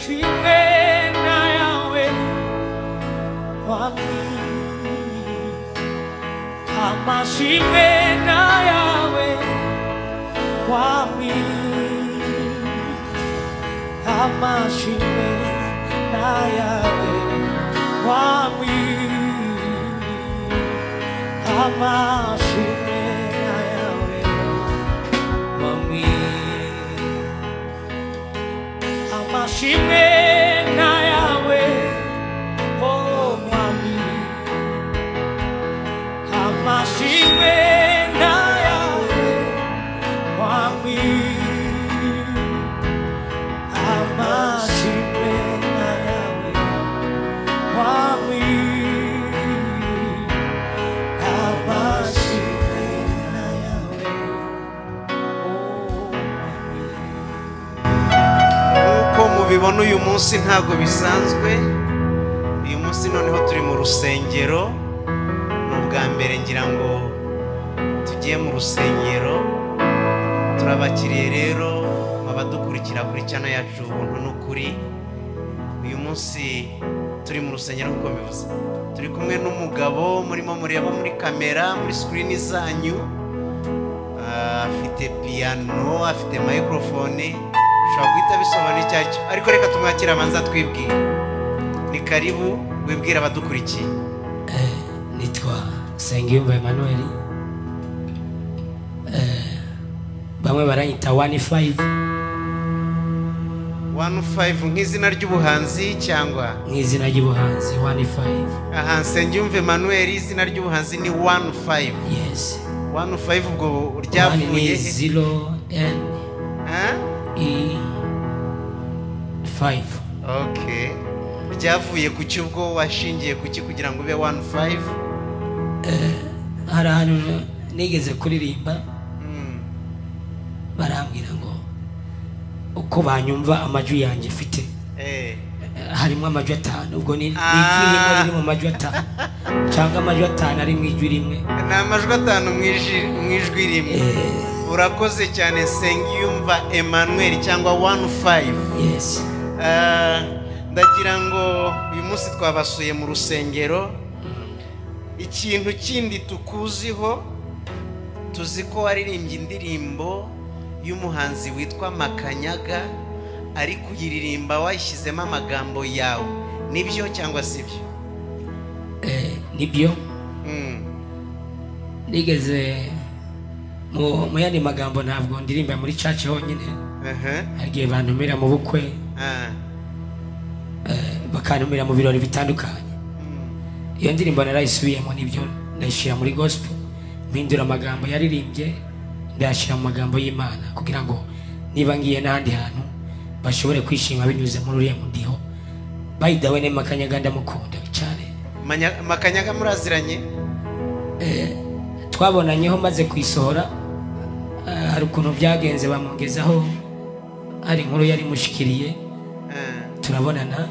amashimwe nayawe wami amashimwe nayawe wami amashimwe nayawe wami amashimwe nayawe wami amashimwe nayawe oh wami amashimwe nayawe wami amashimwe nayawe wami amashimwe nayawe oh wami. Nkuko mubibona uyu munsi ntago bisanzwe. Uyu munsi noneho turi mu rusengero. Ubwa mbere ngira ngo tugiye mu rusengero. Turabakiriye rero abadukurikira kuri channel yacu Ubuntu n'Ukuri. Uyu munsi turi mu rusengero nkuko mbivuze. Turi kumwe n'umugabo murimo mureba muri kamera muri screen zanyu. Afite piano, afite microphone. Ushobora guhita bisobanura icyacyo, ariko reka tumwakira abanza twibwire. Ni karibu wibwira abadukurikiye. Nitwa Nsengiyumva Emmanuel. Bamwe baranyita 15 nk'izina ry'ubuhanzi cyangwa nk'izina ry'ubuhanzi 15. Aha, Nsengiyumva Emmanuel izina ry'ubuhanzi ni 15. Yes. 15 ubwo ryavuye 0 N E 5. Okay. Ryavuye ku cyubwo washingiye kuki kugira ngo ube 15? Hari ahantu nigeze kuririmba barambwira ngo uko banyumva amajwi yanjye mfite harimo amajwi 5, ubwo ni ijwi rimwe riri mu majwi 5 cyangwa amajwi 5 ari mu ijwi rimwe. Ni amajwi 5 mu ijwi rimwe. Urakoze cyane Nsengiyumva Emmanuel cyangwa 15. Yes. Ndagira ngo uyu munsi twabasuye mu rusengero. Ikintu kindi tukuziho, tuzi ko waririmbye indirimbo y'umuhanzi witwa Makanyaga, ari kuyiririmba wayishyizemo amagambo yawe. Nibyo cyangwa sibyo? Nibyo. Nigeze mu yandi magambo ntabwo ndirimba muri church honyine. Hagiye bantumira mu bukwe, bakantumira mu birori bitandukanye. Iyo ndirimbo narayisubiyemo, nibyo ndayishyira muri gospel, mpindura amagambo yaririmbye ndayashyira mu magambo y'Imana kugira ngo niba ngiye n'ahandi hantu bashobore kwishima binyuze muri uriya mudiho. By the way, ne Makanyaga ndamukunda cyane. Makanyaga muraziranye? Twabonanyeho maze kwisohora. Hari ukuntu byagenze bamungezaho, hari inkuru yari mushikiriye, turabonana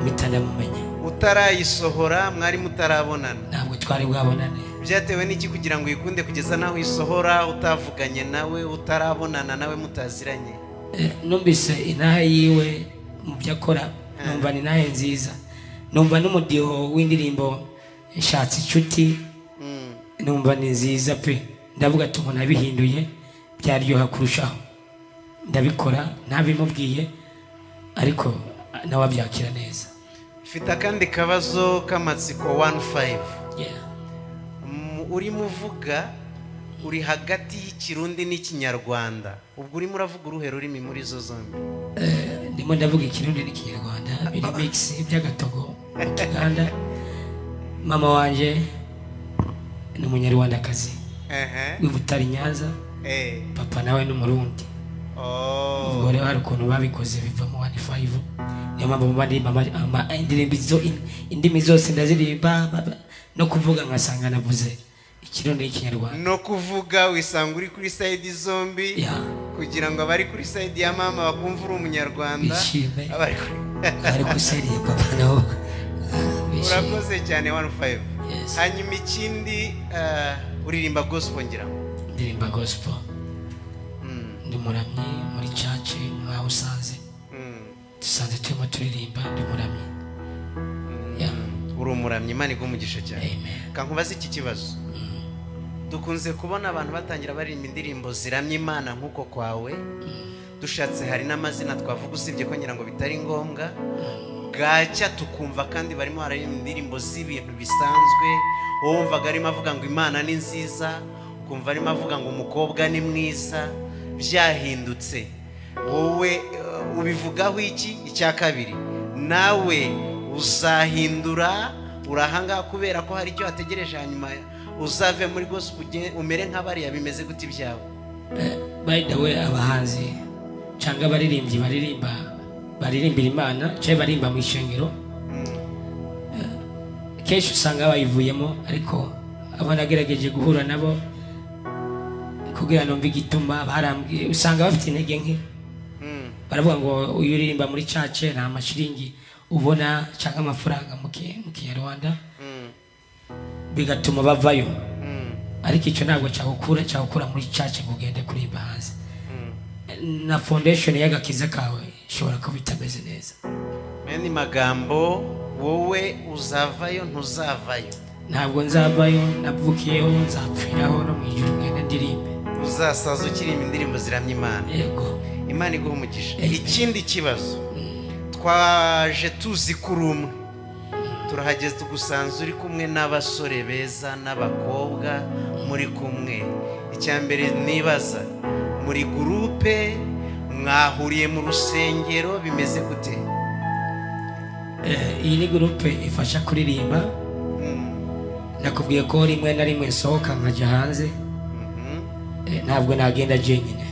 mpita ndamumenya. Utarayisohora mwari mutarabonana? Ntabwo twari bwabonane. Byatewe n'iki kugira ngo uyikunde kugeza naho isohora utavuganye nawe, utarabonana nawe, mutaziranye? Numvise inaha yiwe mu byo akora, numva ni nahe nziza. Numva n'umudiho w'indirimbo Nshatse Inshuti, numva ni nziza pe. Ndavuga ati umuntu abihinduye byaryoha kurushaho. Ndabikora ntabimubwiye, ariko nawe abyakira neza. Mfite akandi kabazo k'amatsiko 15. Yeah. Urimo uvuga uri hagati y'Ikirundi n'Ikinyarwanda. Ubwo urimo uravuga uruhe rurimi muri zo zombi? Ndimo ndavuga Ikirundi n'Ikinyarwanda, biri mix by'agatogo mu Kiganda. Mama wanje ni Umunyarwandakazi w'Ibutare Nyanza. Papa nawe ni Umurundi. Ubwo rero hari ukuntu babikoze biva mu 15. Niyo mpamvu mama indimi zose ndaziririmba, no kuvuga nkasanga navuze Ikirundi n'Ikinyarwanda. No kuvuga wisanga uri kuri side zombi, kugira ngo abari kuri side ya mama bakumva uri Umunyarwanda, abari kuri side ya papa nabo. Urakoze cyane 15. Hanyuma ikindi uririmba gospel ngira? Ndirimba gospel. Ndi muramyi muri church nkaho usanze. dusanze turimo turirimba ndi muramyi. Uri umuramyi, Imana igumugisha cyane. Amen. Kankubaza iki kibazo. Dukunze kubona abantu batangira baririmba indirimbo ziramya Imana nkuko kwawe. Dushatse hari n'amazina twavuga usibye ko ngira ngo bitari ngombwa. Bwacya tukumva kandi barimo baririmba indirimbo z'ibintu bisanzwe. Wumvaga arimo avuga ngo Imana ni nziza, ukumva arimo avuga ngo umukobwa ni mwiza. Byahindutse. Wowe ubivugaho iki? Icya kabiri, nawe uzahindura urahanga kubera ko hari icyo ategereje hanyuma uzave muri gospel umere nk'abariya bimeze gute ibyawe? By the way, abahanzi cyangwa abaririmbyi baririmbira Imana cyangwa barimba mu ishengero, kenshi usanga bayivuyemo, ariko abanagerageje guhura nabo kugira ngo igituma barambwiye usanga bafite intege nke. Baravuga ngo uyu uririmba muri church nta mashiringi ubona cyangwa amafaranga mu Kinyarwanda, bigatuma bavayo. Ariko icyo ntabwo cyakukura muri church ngo ugende kuririmba hanze. Na foundation y'agakiza kawe ishobora kuba itameze neza. Meni magambo, wowe uzavayo ntuzavayo? Ntabwo nzavayo, navukiyeho nzapfiraho no mu ijuru ngende ndirimbe. Uzasaza ukiririmba indirimbo ziramya Imana. Yego. Imana igumugisha. Ikindi kibazo, twaje tuzi kuri umwe, turahageze tugusanze uri kumwe n'abasore beza n'abakobwa muri kumwe. Icyambere nibaza, muri groupe mwahuriye mu rusengero bimeze gute? Iyi ni groupe ifasha kuririmba. Nakubwiye ko rimwe na rimwe nsohoka nkajya hanze. Ntabwo nagenda jenyine.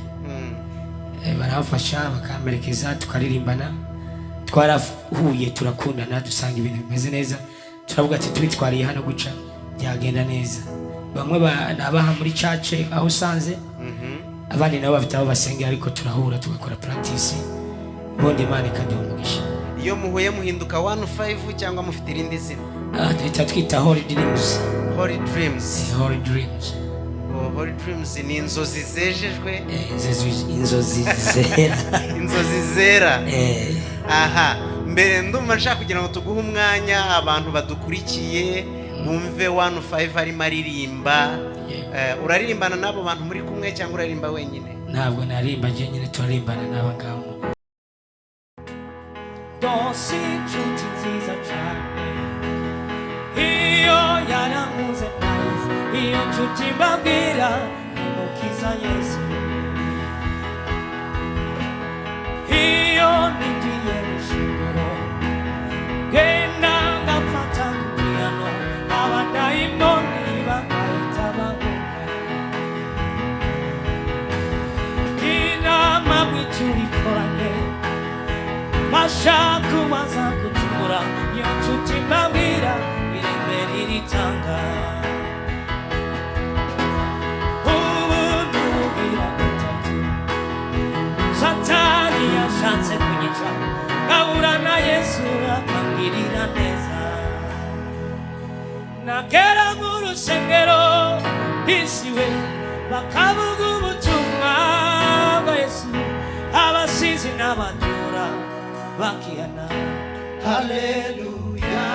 Barafasha bakamerekeza tukaririmbana. Twarahuye turakundana, dusanga ibintu bimeze neza. Turavuga ati twitwariye hano guca byagenda neza. Bamwe nabaha muri church aho usanze, abandi nabo bafite aho basengera, ariko turahura tugakora practice. Ubundi Imana ikaduha umugisha. Iyo muhuye muhinduka 15 cyangwa mufite irindi zina? Twita Holy Dreams. Holy Dreams. Holy Dreams. Holy Dreams ni inzozi zejejwe. Inzozi zera. Inzozi zera. Aha, mbere ndumva nshaka kugira ngo tuguhe umwanya abantu badukurikiye bumve 15 arimo aririmba. Uraririmbana n'abo bantu muri kumwe cyangwa urarimba wenyine? Ntabwo narimba jenyine, turarimbana n'aba ngabo. Dosi inshuti nziza cyane, iyo yaramuze neza, iyo nshuti mbabwira umukiza Yesu. Iyo nigiye mushingiro genda ngafata piano, abadayimoni bagahita bahunga. Inama mwiturikoranye mashaku waza kutumura, iyo nshuti mbabwira ireme riritanga. Ubu nubugira gatatu Satani yashatse kunyica, ngahura na Yesu akangirira neza. Nagera mu rusengero bisiwe bakavuga ubutumwa bwa Yesu, abasizi n'abajura bakihana. Haleluya,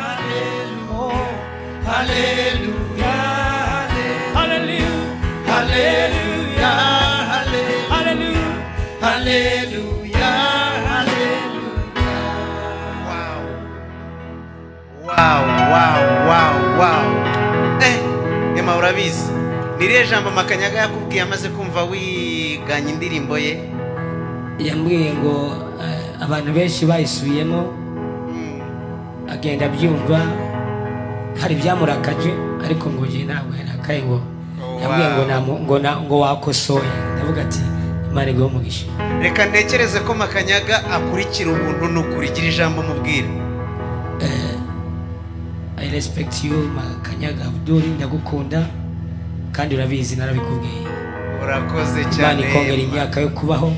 haleluya, haleluya, haleluya, haleluya, haleluya, haleluya, haleluya. Wow. Ema urabizi, niriye jambo Makanyaga yakubwiye amaze kumva wiganye indirimbo ye? Yambwiye ngo abantu benshi bayisubiyemo, agenda byumva hari byamurakaje, ariko ngo je ntabwo yarakaye. Ngo yambwiye ngo wakosoye. Ndavuga ati Imana igwe umugisha. Reka ntekereze ko Makanyaga akurikira ubuntu n'ukurigira ijambo mubwira. I respect you Makanyaga Abdul, ndagukunda kandi urabizi narabikubwiye. Urakoze cyane. Imana ikongera imyaka yo kubaho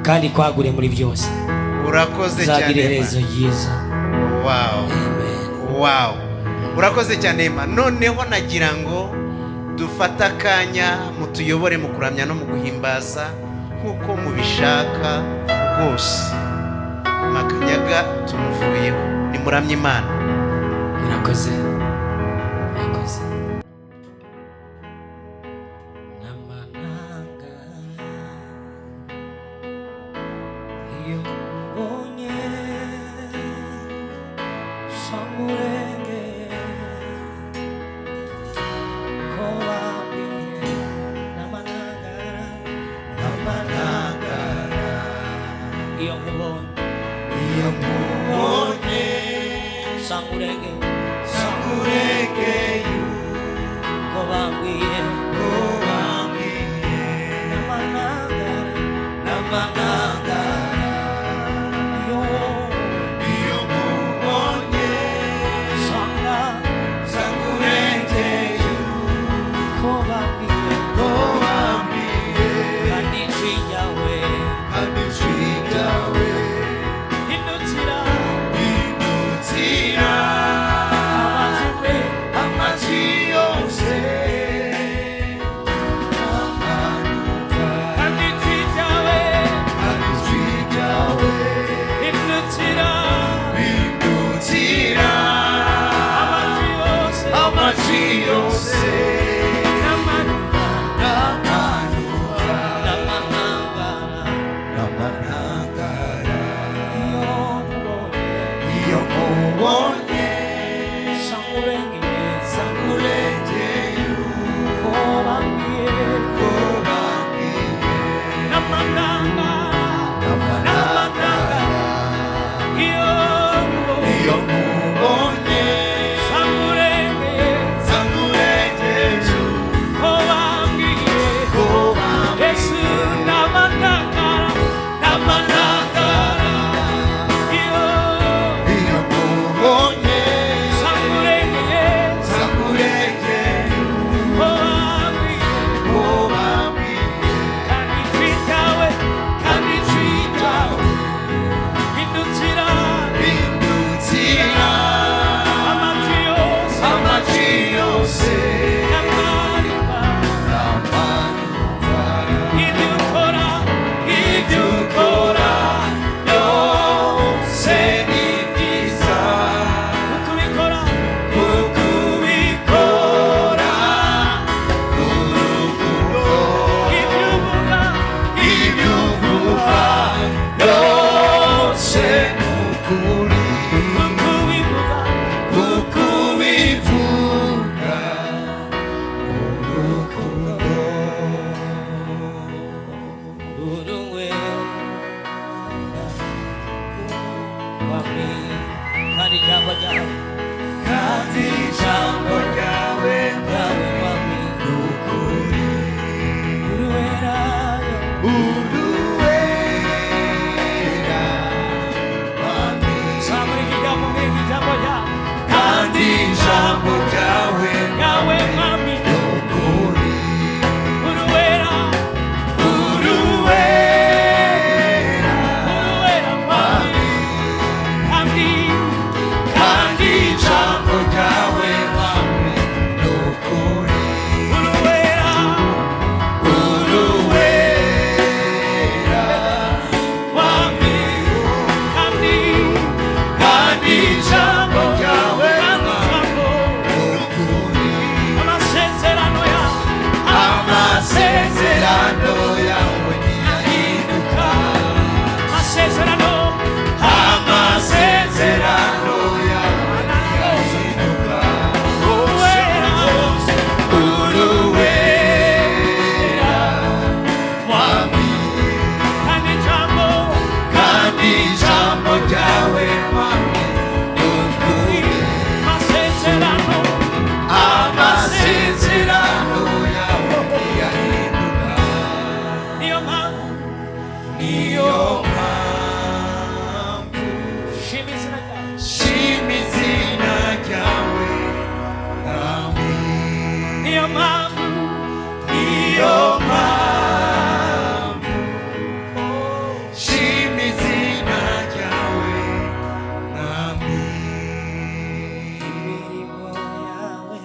kandi kwagure muri byose. Urakoze cyane. Zagira iherezo ryiza. Wow. Urakoze cyane. Noneho nagira ngo dufata akanya mutuyobore mu kuramya no mu guhimbaza nkuko mubishaka rwose. Makanyaga tumuvuyeho. Nimuramye Imana. murakoze murakoze. N'amananga iyo mbonye samurenge ko wabwiye. N'amananga iyo mbonye samurenge ko wabwiye. N'amananga iyo samurenge ko wabwiye. Kandi ijwi ryawe hindukira amajwi yose kandi ijwi ryawe hindukira bindutira amajwi yose n'amanangara iyo mubonye samurenge ko bambwiye n'amanangara iyo mubonye samurenge ko bambwiye Yesu. N'amanangara iyo mubonye samurenge ko bambwiye. Kandi ijwi ryawe hindukira amajwi yose n'amariba. Ibyo ukora byose ni byiza ukubikora ukubikora urukundo ibyo uvuga byose ni ukuri ukubivuga ukubivuga urukundo uruwe wami. Kandi ijambo ryawe kandi ijambo ryawe wami ni ukuri uruwerayo uruwera wami samuri kijambo mwingi ijambo ryawe kandi ijambo ryawe mwami ni ukuri uruwera mwami. kandi ijambo ryawe wami ni ukuri uruwera wami. kandi ijambo ryawe ni ukuri amasezerano yawe ntiyahinduka amasezerano yawe ntiyahinduka uruwera uruwera wami kandi ijambo ryawe wami ni ukuri amasezerano yawe ntiyahinduka niyo mpamvu niyo mpamvu shima izina ryawe shima izina ryawe mwami niyo mpamvu shima izina ryawe mwami imirimo yawe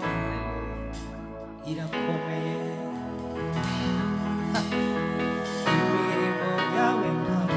irakomeye. Imirimo yawe mwami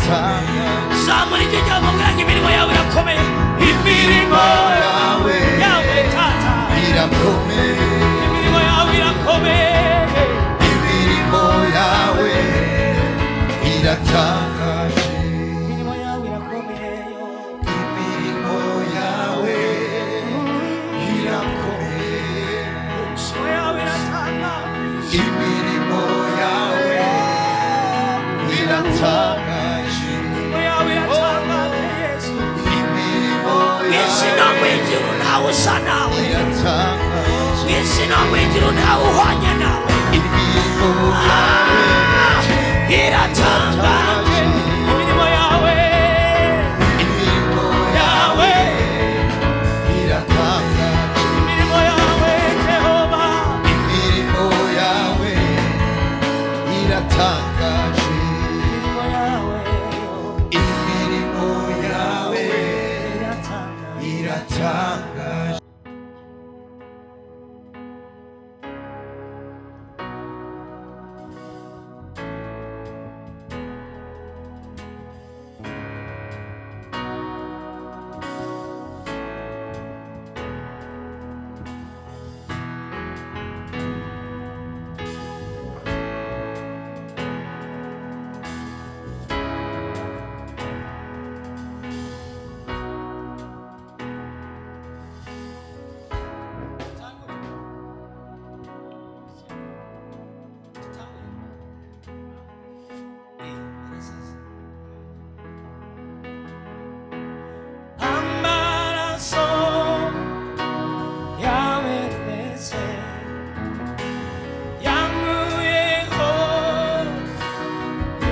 iratangaje zamura iryo jambo ngo imirimo yawe irakomeye imirimo yawe yawe tata irakomeye imirimo yawe irakomeye imirimo yawe iratangaje imirimo yawe irakomeye imirimo yawe irakomeye imirimo yawe iratangaje imirimo yawe iratangaje imirimo yawe iratangaje Yesu imirimo mwisi no mw'ijuru ntawe usa nawe iratangaje mwisi no mw'ijuru ntawe uhwanye nawe imirimo yawe iratangaje imirimo yawe imirimo yawe iratangaje imirimo yawe Jehova imirimo yawe iratangaje imirimo yawe imirimo yawe iratangaje iratangaje amaraso yamenetse yankuyeho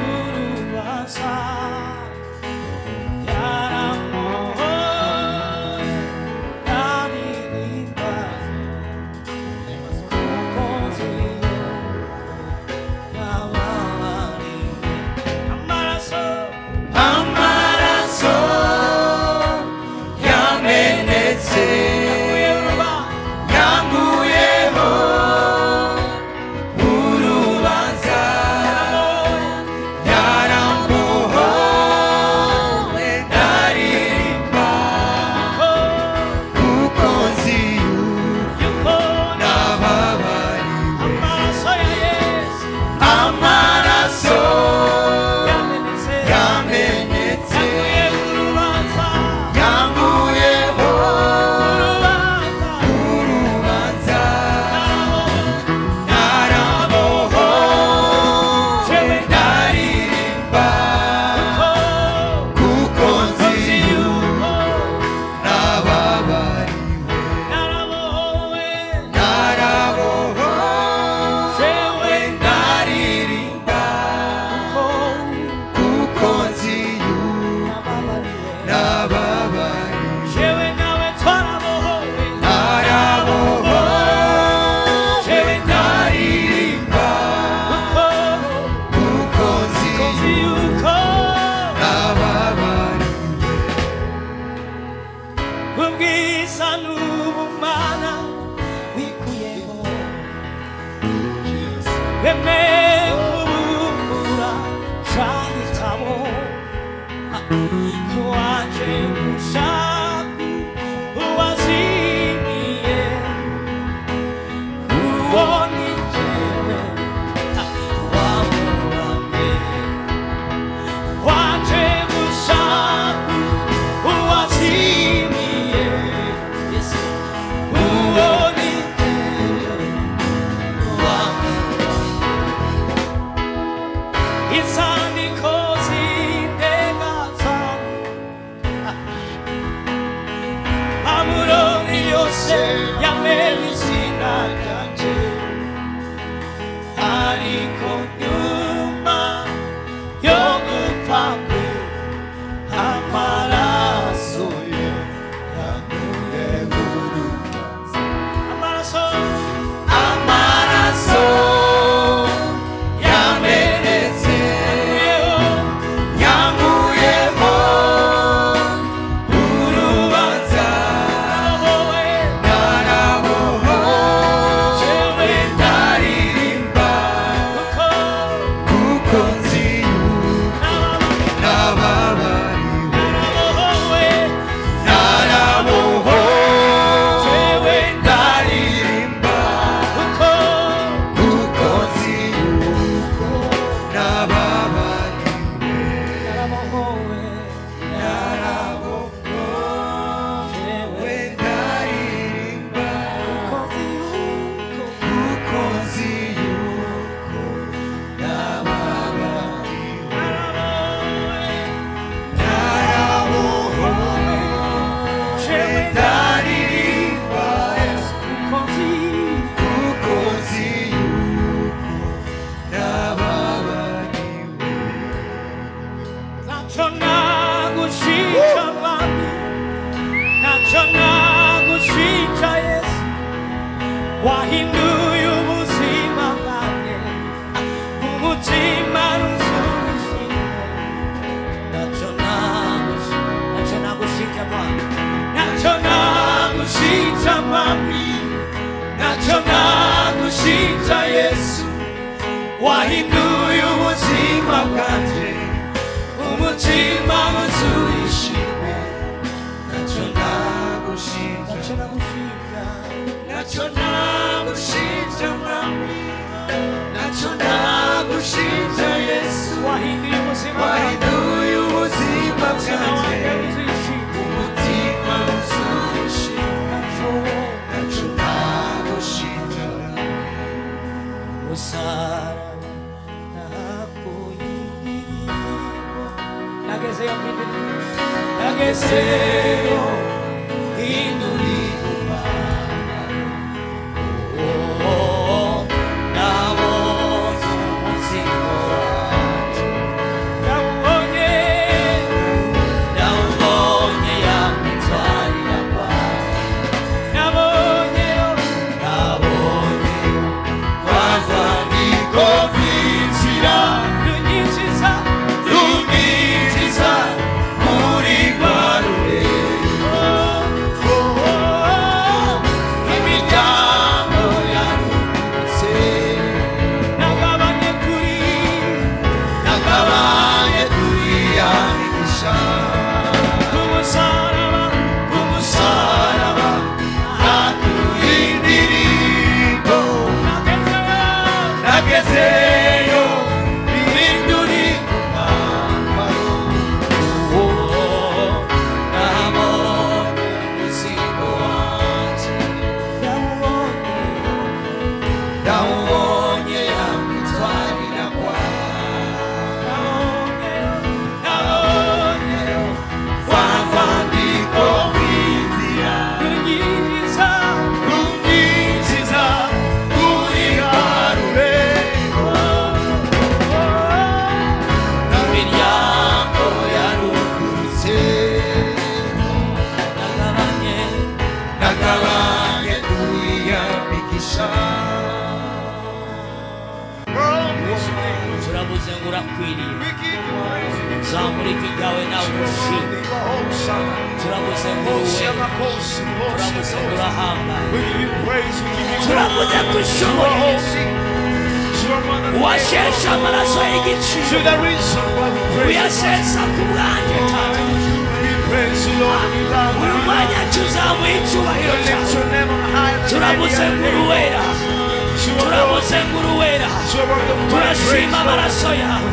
urubanza yarambohoye yaririmba kuko nziyo yababariwe amaraso amaraso yamenetse yankuyeho urubanza yarambohoye ndaririmba kuko nzi yuko nababariwe amaraso yamenetse yankuyeho urubanza narabohowe ndaririmba kuko nzi yuko nababariwe narabohowe ndaririmba kuko nzi yuko nababariwe narabohowe ndaririmba kuko nzi yuko nababariwe ubwiza n'ubumana wikuyeho bemeye kubumbura ca gitabo waje gushaka uwazimiye uwo ni jewe wamuramye waje gushaka uwazimiye Yesu uwo ni jewe wamuramye izandiko z'indega zawe nacho nagushika mami, nacho nagushika Yesu, wahinduye ubuzima bwanjye, umutima uzushime. Nacho nagushika mami, nacho nagushika mami, nacho nagushika Yesu, wahinduye ubuzima bwanjye, umutima uzushime. Nacho nagushika, nacho nagushika mami, nacho nagushika Yesu, wahinduye ubuzima bwanjye, umutima uzushime. Nacho nagushika usaraba nakuyindirwa, nagezeyo hindurirwa, nabonye umuzigo wanjye, nawubonye ya mitwaro iragwaye, nabonye rwazandiko rw'inzira runyinjiza muri rwa rurembo, imiryango yarungurutse, nagabanye kuri ya migisha, umusaraba naguye indirimbo, nagezeyo bihindurika umwambaro, nabonye umuzigo wanjye, nawubonye ya mitwaro iragwaye, nabonye rwazandiko rw'inzira runyinjiza muri rwa rurembo, imiryango yarungurutse, nagabanye kuri ya migisha. Turavuze ngo urakwiriye, zamura ijwi ryawe nawe ushime. Turavuze ngo uruwe, turavuze ngo urahambaye, turavuze ko ushoboye, washeshe amaraso y'igiciro, uyasesa ku bwanjye Tata. Uyu mwanya tuzamuha icyubahiro cyawe, turavuze ngo uruwera, turavuze ngo uruwera, turashima amaraso yawe,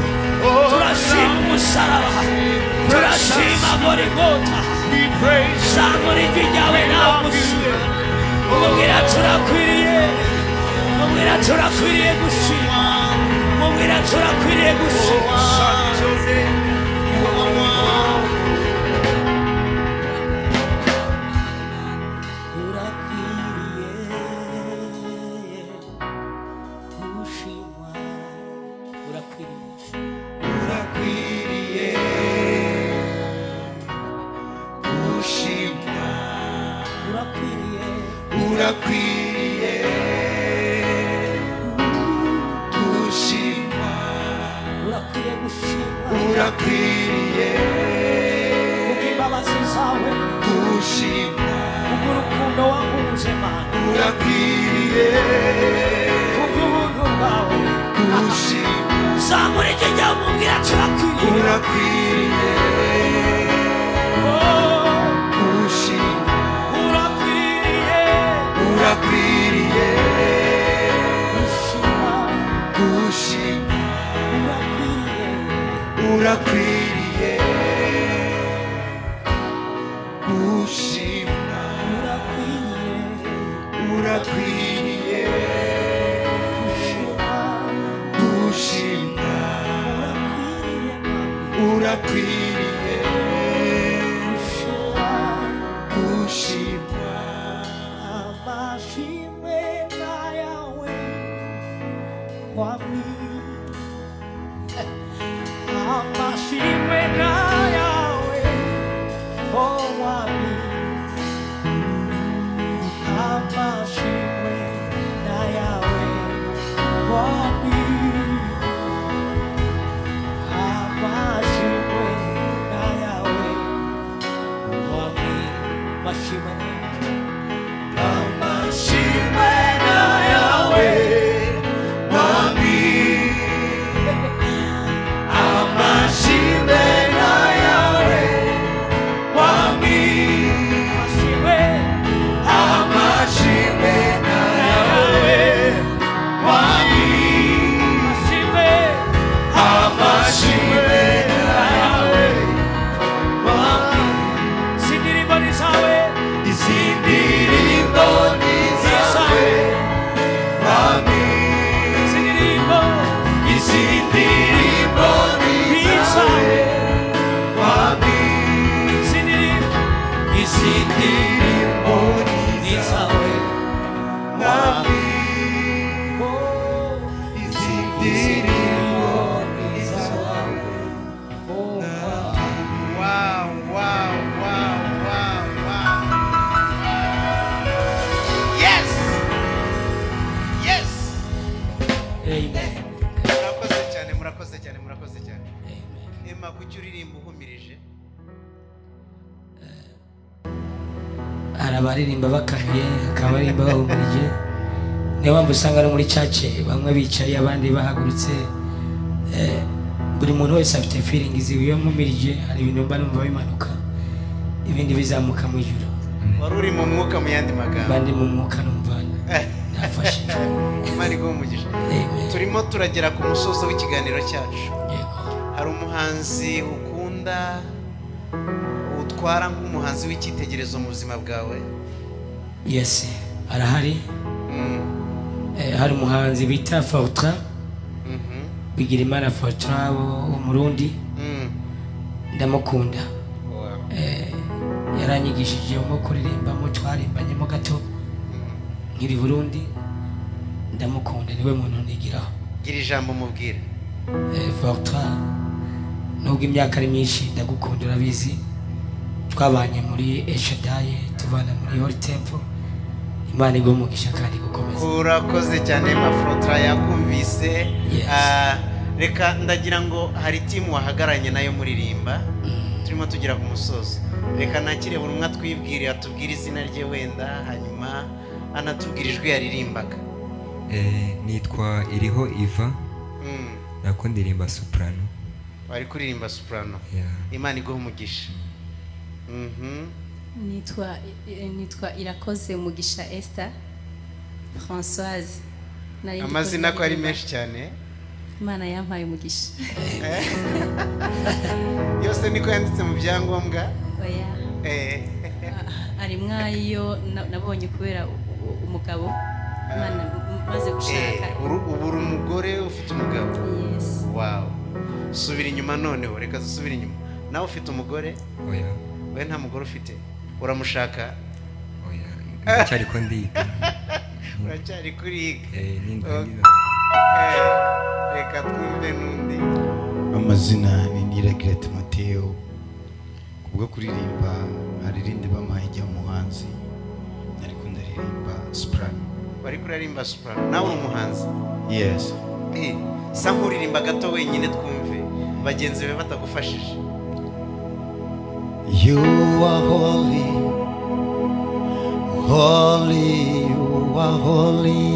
turashima umusaraba, turashima Golgotha. Zamura ijwi ryawe nawe ushime, umubwira turakwiriye, umubwira turakwiriye gushima, umubwira turakwiriye gushima. Urakwiriye gushimwa, urakwiriye kubw'imbabazi zawe gushimwa, kubw'urukundo wankunze Mana, urakwiriye kubw'ubuntu bwawe gushimwa. Zamura ijwi ryawe umubwira turakwiriye, urakwiriye gushimwa, urakwiriye gushimwa, urakwiriye gushimwa, urakwiriye gushimwa, urakwiriye gushimwa. Amashimwe n'ayawe wami, amashimwe n'ayawe Abaririmba bakanuye akabaririmba bahumurije niyo mpamvu usanga no muri cace bamwe bicaye abandi bahagurutse buri muntu wese afite feeling ziwe iyo mumirije hari ibintu mba numva bimanuka ibindi bizamuka mu ijuru wari uri mu mwuka mu yandi magambo bandi mu mwuka numva nafashe Imana igumugisha turimo turagera ku musozo w'ikiganiro cyacu hari umuhanzi ukunda utwara nk'umuhanzi w'icyitegererezo mu buzima bwawe? Yes, arahari. Hari umuhanzi bita Fortra Bigirimana Fortra wo Murundi ndamukunda. Yaranyigishije mu kuririmba mu twarimbanye mu gato nkiri Burundi ndamukunda niwe muntu nigiraho. Gira ijambo mubwira. Fortra nubwo imyaka ari myinshi ndagukunda urabizi twabanye muri Eshadaye tuvana muri Holy Temple Imana igumugisha kandi gukomeza. Urakoze cyane Fortra yakumvise. Reka ndagira ngo hari team wahagaranye nayo muririmba turimo tugira ku musozo. Reka nakire buri umwe twibwire atubwire izina rye wenda hanyuma anatubwira ijwi yaririmbaga. Nitwa Iriho Iva. Nako ndirimba soprano. Wari kuririmba soprano? Imana iguhe umugisha. Nitwa Irakoze Umugisha Esther Françoise. Amazina ko ari menshi cyane. Imana yampaye umugisha. Yose niko yanditse mu byangombwa? Oya. Ari mwayo nabonye kubera umugabo Imana maze gushaka. Ubura umugore ufite umugabo? Yes. Wow. Subira inyuma noneho reka dusubire inyuma. Nawe ufite umugore? Oya. We nta mugore ufite? Uramushaka? Oya. Ndacyari ko ndiga. Uracyari kuriga? Nindangiza. Reka twumve n'undi. Amazina ni Niragira Timotheo. Kubwo kuririmba haririmbye bamahijya umuhanzi ariko ndaririmba soprano. Bari kuririmba soprano. Nawe umuhanzi? Yes. Sa nkuririmba gato wenyine twumve bagenzi be batagufashije. You are holy, holy, you are holy,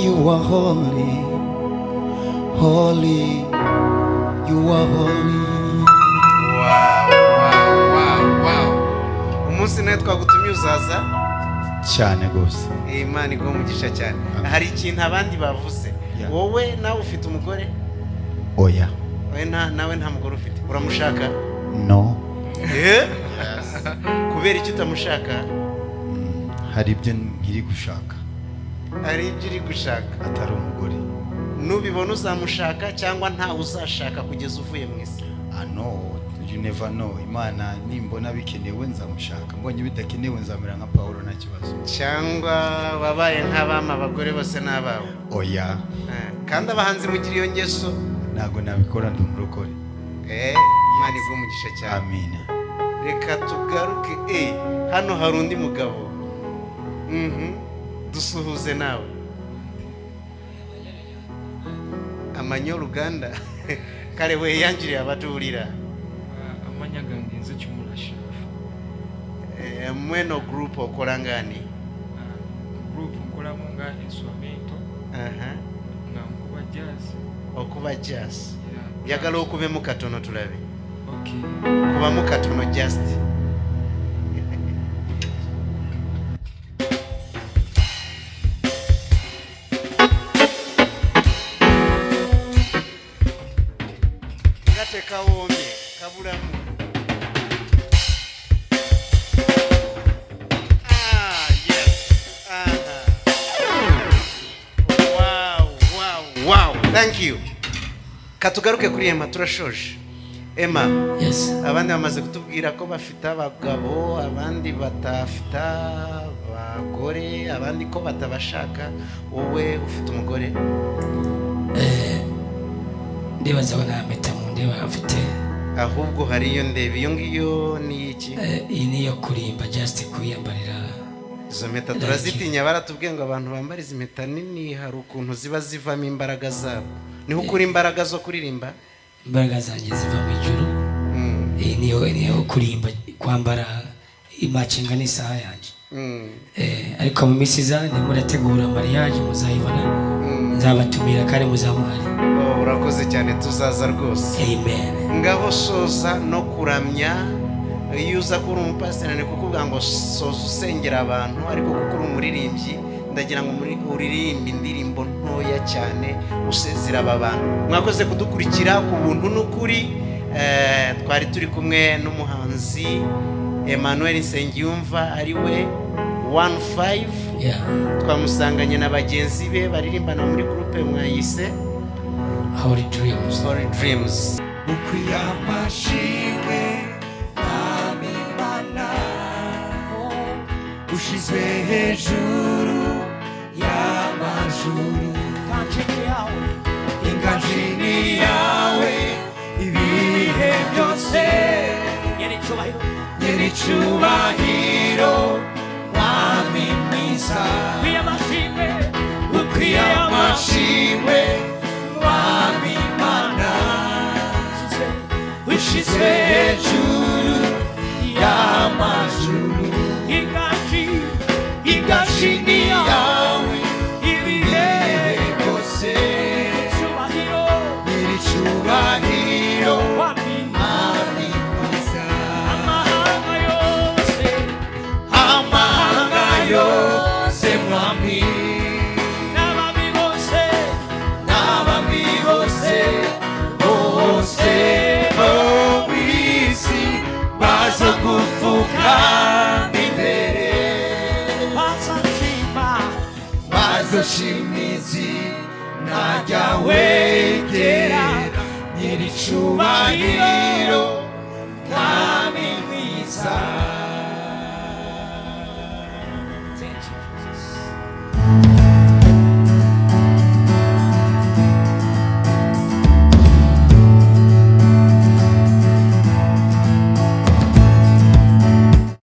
you are holy, holy, you are holy. Wow. Umunsi nawe twagutumye uzaza cyane gose. Imana igumugisha cyane. Hari ikintu abandi bavuze. Wowe nawe ufite umugore? Oya. Nawe nta mugore ufite. Uramushaka? No. Kubera icyo utamushaka? Hari ibyo nkiri gushaka. Hari ibyo uri gushaka? Atari umugore. Nubibona uzamushaka cyangwa nta uzashaka kugeza uvuye mu isi? No, you never know. Imana nimbona bikenewe nzamushaka. Mbonye bidakenewe nzamera nka Paulo nta kibazo. Cyangwa wabaye nk'abama abagore bose n'abawe? Oya. Kandi abahanzi mugira iyo ngeso? Ntago nabikora ndi umurokore. Imana igumugisha cyane. Amen. Reka tugaruke hano hari undi mugabo. Dusuhuze nawe. Amanyo Ruganda. Kale we yanjiri abatulira. amanyagangenze cy'umurashafu. Mweno group okora ngani? Group nkora munga instrumento. Nga nkuba jazz. Okuba jazz. Yagala okube mu katono tulabe. Okay. Kuba mu katono just. Ngate kawomye kabulamu. Wow, thank you. Katugaruke kuri Emma turashoje. Emma, yes. Abandi bamaze kutubwira ko bafite abagabo, abandi batafite abagore, abandi ko batabashaka. Wowe ufite umugore? Ndibaza wana meta mu ndeba afite. Ahubwo hari iyo ndebe iyo ngiyo ni iki? Iyi niyo kurimba just kuyambarira. Izo mpeta turazitinya baratubwiye ngo abantu bambara izi mpeta nini hari ukuntu ziba zivamo imbaraga zabo. Niho ukuri imbaraga zo kuririmba? Imbaraga zanjye ziva mu ijuru. Niyo kurimba kwambara imacinga n'isaha yanjye. Ariko mu minsi iza murategura mariage muzayibona. Nzabatumira kandi muzamuhari. Urakoze cyane tuzaza rwose. Amen. Ngaho soza no kuramya. Iyo uza kuri umupasiteri ni kukuvuga ngo soza usengera abantu, ariko kuko uri umuririmbyi ndagira ngo uririmbe indirimbo ntoya cyane usezera aba bantu. Mwakoze kudukurikira ku buntu n'ukuri. Twari turi kumwe n'umuhanzi Emmanuel Nsengiyumva ari we 15. Twamusanganye na bagenzi be baririmbana muri groupe mwayise Holy Dreams. Holy Dreams. Ushizwe hejuru y'amajuru, inganjini yawe ibihe byose, nyir'icyubahiro mwami mwiza, ukwiye amashimwe mwami mana, ushizwe hejuru y'amajuru, inganjini yawe ibihe byose, nyir'icyubahiro mwami mwiza, amahanga yose mwami, n'abami bose bose bo kw'isi baza gupfukama imbere, bazoshimizi najya wegera nyir'icyubahiro